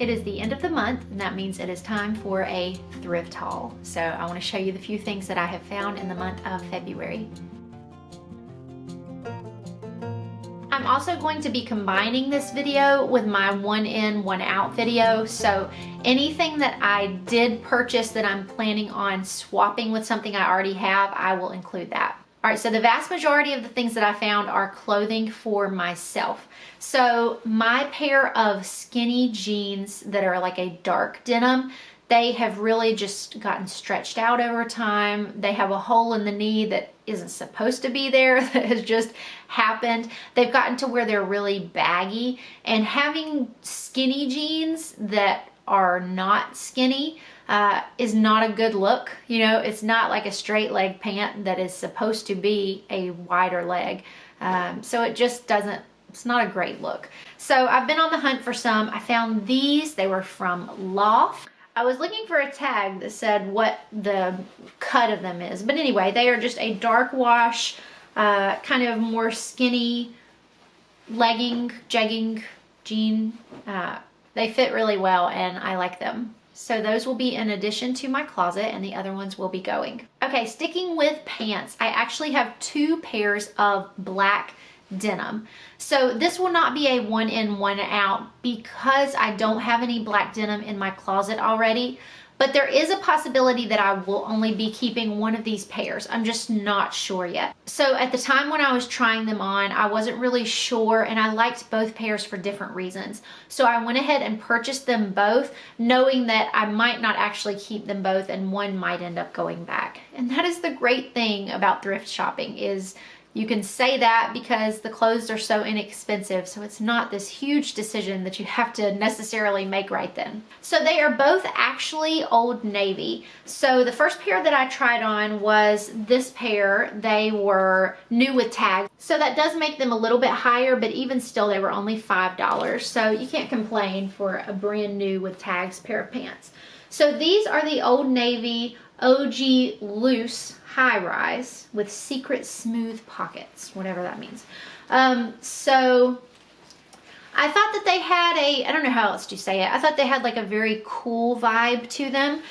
It is the end of the month, and that means it is time for a thrift haul. So I want to show you the few things that I have found in the month of February. I'm also going to be combining this video with my one in, one out video. So anything that I did purchase that I'm planning on swapping with something I already have, I will include that. All right, so the vast majority of the things that I found are clothing for myself. So my pair of skinny jeans that are like a dark denim, they have really just gotten stretched out over time. They have a hole in the knee that isn't supposed to be there, that has just happened. They've gotten to where they're really baggy, and having skinny jeans that are not skinny is not a good look. You know, it's not like a straight leg pant that is supposed to be a wider leg. So it just doesn't, it's not a great look. So I've been on the hunt for some. I found these. They were from Loft. I was looking for a tag that said what the cut of them is. But anyway, they are just a dark wash, kind of more skinny legging, jegging, jean. They fit really well and I like them. So those will be in addition to my closet, and the other ones will be going. Okay, sticking with pants, I actually have two pairs of black denim. So this will not be a one in, one out because I don't have any black denim in my closet already. But there is a possibility that I will only be keeping one of these pairs. I'm just not sure yet. So at the time when I was trying them on, I wasn't really sure, and I liked both pairs for different reasons. So I went ahead and purchased them both, knowing that I might not actually keep them both and one might end up going back. And that is the great thing about thrift shopping, is you can say that because the clothes are so inexpensive, so it's not this huge decision that you have to necessarily make right then. So they are both actually Old Navy. So the first pair that I tried on was this pair. They were new with tags, so that does make them a little bit higher, but even still they were only $5. So you can't complain for a brand new with tags pair of pants. So these are the Old Navy OG loose high-rise with secret smooth pockets, whatever that means. So I thought that they had a, I don't know how else to say it, I thought they had like a very cool vibe to them.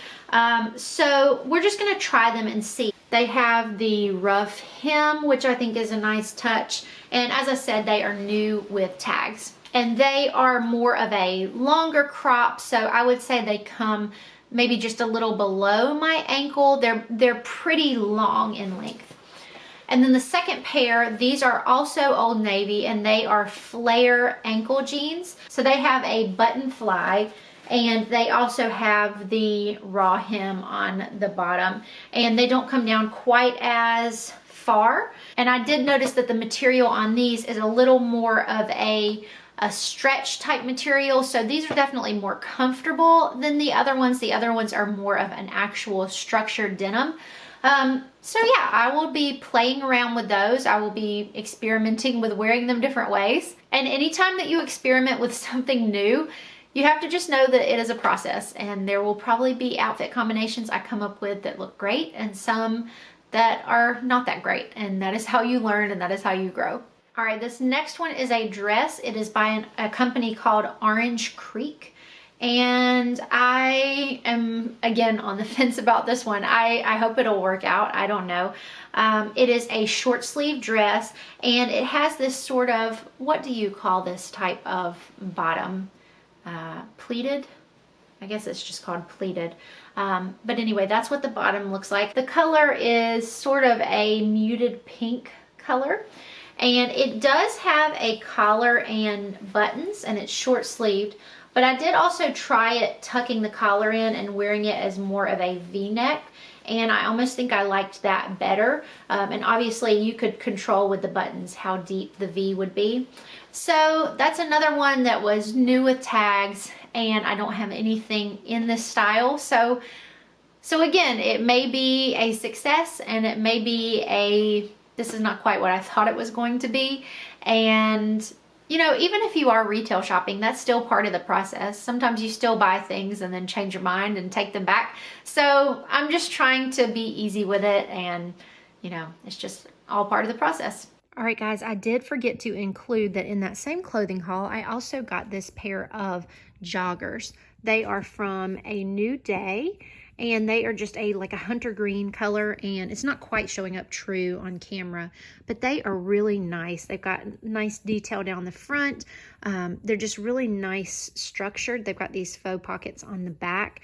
So we're just gonna try them and see. They have the rough hem, which I think is a nice touch, and as I said, they are new with tags. And they are more of a longer crop, so I would say they come maybe just a little below my ankle. They're pretty long in length. And then the second pair, these are also Old Navy, and they are flare ankle jeans. So they have a button fly, and they also have the raw hem on the bottom, and they don't come down quite as far. And I did notice that the material on these is a little more of a stretch type material, so these are definitely more comfortable than the other ones. The other ones are more of an actual structured denim. So yeah, I will be playing around with those. I will be experimenting with wearing them different ways. And anytime that you experiment with something new, you have to just know that it is a process, and there will probably be outfit combinations I come up with that look great and some that are not that great, and that is how you learn and that is how you grow. All right, this next one is a dress. It is by a company called Orange Creek. And I am, again, on the fence about this one. I hope it'll work out. I don't know. It is a short sleeve dress, and it has this sort of, what do you call this type of bottom? Pleated? I guess it's just called pleated. But anyway, that's what the bottom looks like. The color is sort of a muted pink color. And it does have a collar and buttons, and it's short sleeved, but I did also try it tucking the collar in and wearing it as more of a V-neck, and I almost think I liked that better. And obviously you could control with the buttons how deep the V would be. So that's another one that was new with tags, and I don't have anything in this style. So again, it may be a success, and it may be this is not quite what I thought it was going to be. And you know, even if you are retail shopping, that's still part of the process. Sometimes you still buy things and then change your mind and take them back. So I'm just trying to be easy with it, and you know, it's just all part of the process. All right, guys, I did forget to include that in that same clothing haul, I also got this pair of joggers. They are from A New Day, and they are just like a hunter green color, and it's not quite showing up true on camera, but they are really nice. They've got nice detail down the front. They're just really nice structured. They've got these faux pockets on the back.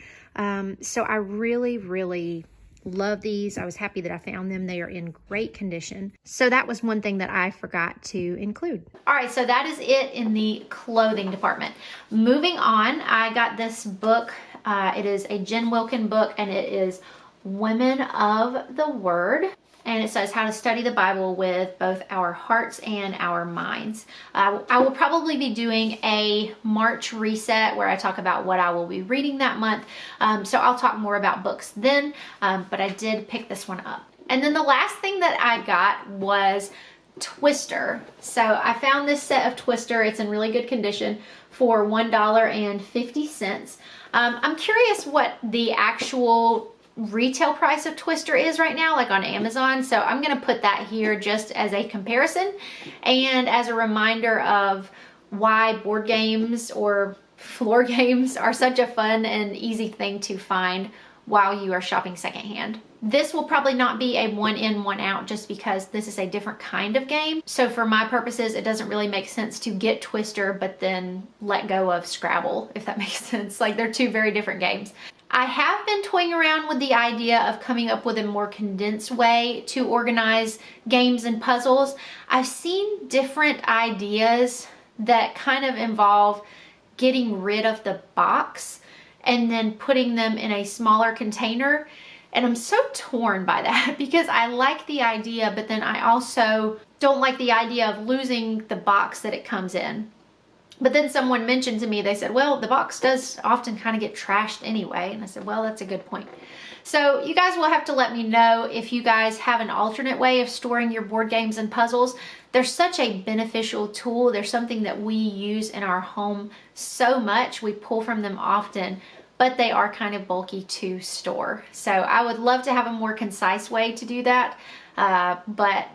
So I really love these. I was happy that I found them. They are in great condition. So that was one thing that I forgot to include. All right, so that is it in the clothing department. Moving on, I got this book. It is a Jen Wilkin book, and it is Women of the Word. And it says how to study the Bible with both our hearts and our minds. I will probably be doing a March reset where I talk about what I will be reading that month. So I'll talk more about books then, but I did pick this one up. And then the last thing that I got was Twister. So I found this set of Twister. It's in really good condition for $1.50. I'm curious what the actual retail price of Twister is right now, like on Amazon. So I'm going to put that here just as a comparison and as a reminder of why board games or floor games are such a fun and easy thing to find while you are shopping secondhand. This will probably not be a one in, one out just because this is a different kind of game. So for my purposes, it doesn't really make sense to get Twister but then let go of Scrabble, if that makes sense. Like, they're two very different games. I have been toying around with the idea of coming up with a more condensed way to organize games and puzzles. I've seen different ideas that kind of involve getting rid of the box and then putting them in a smaller container. And I'm so torn by that because I like the idea, but then I also don't like the idea of losing the box that it comes in. But then someone mentioned to me, they said, well, the box does often kind of get trashed anyway. And I said, well, that's a good point. So you guys will have to let me know if you guys have an alternate way of storing your board games and puzzles. They're such a beneficial tool. They're something that we use in our home so much. We pull from them often, but they are kind of bulky to store. So I would love to have a more concise way to do that, but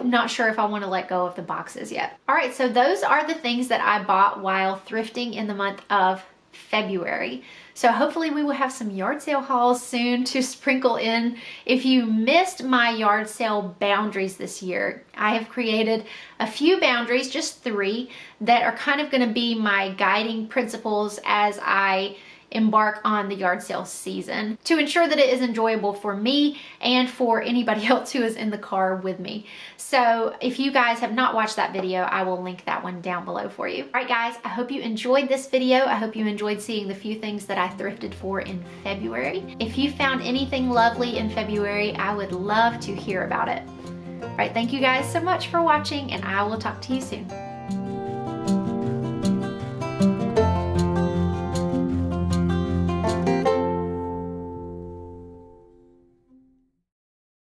not sure if I want to let go of the boxes yet. All right, so those are the things that I bought while thrifting in the month of February. So hopefully we will have some yard sale hauls soon to sprinkle in. If you missed my yard sale boundaries this year, I have created a few boundaries, just 3, that are kind of going to be my guiding principles as I embark on the yard sale season to ensure that it is enjoyable for me and for anybody else who is in the car with me. So if you guys have not watched that video, I will link that one down below for you. All right, guys, I hope you enjoyed this video. I hope you enjoyed seeing the few things that I thrifted for in February. If you found anything lovely in February, I would love to hear about it. All right, thank you guys so much for watching, and I will talk to you soon.